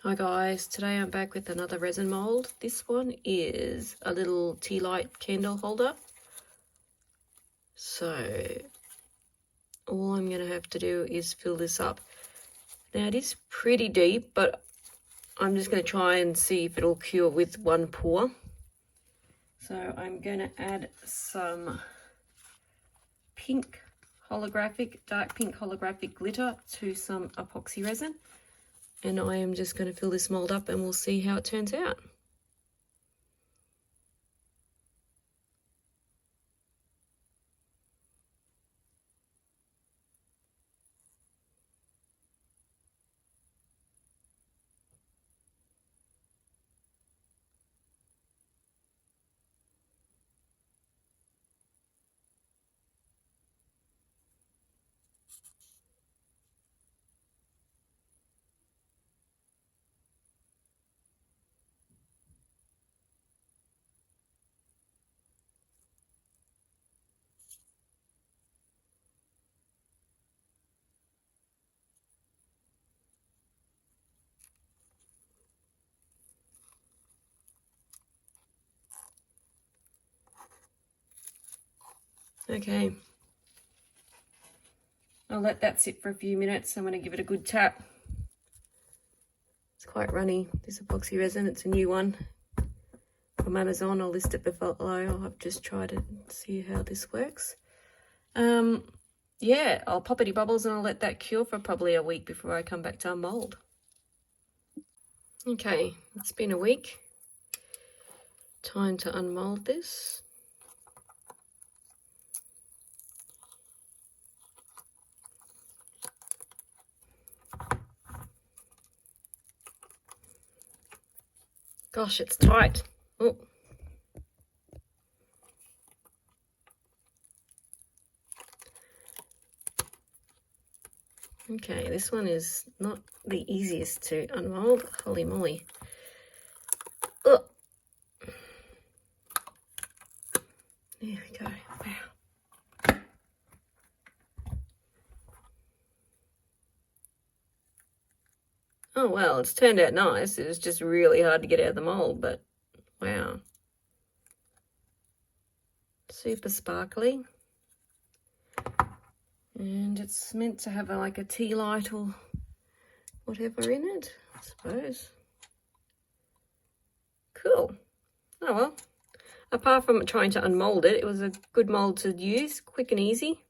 Hi guys, today I'm back with another resin mold. This one is a little tea light candle holder. So all I'm going to have to do is fill this up. Now it is pretty deep, but I'm just going to try and see if it'll cure with one pour. So I'm going to add some pink holographic, dark pink holographic glitter to some epoxy resin. And I am just going to fill this mold up and we'll see how it turns out. Okay, I'll let that sit for a few minutes. I'm going to give it a good tap. It's quite runny, this epoxy resin. It's a new one from Amazon. I'll list it below. I've just tried it and see how this works. Yeah, I'll poppity bubbles and I'll let that cure for probably a week before I come back to unmold. Okay, it's been a week. Time to unmold this. Gosh, it's tight. Oh. Okay, this one is not the easiest to unmold. Holy moly. Oh. There we go. Wow. Oh, well, it's turned out nice. It was just really hard to get out of the mold, but wow. Super sparkly. And it's meant to have like a tea light or whatever in it, I suppose. Cool. Oh well. Apart from trying to unmold it, it was a good mold to use, quick and easy.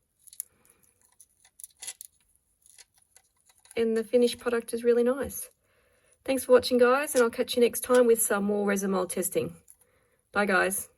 And the finished product is really nice. Thanks for watching, guys, and I'll catch you next time with some more resin mold testing. Bye, guys.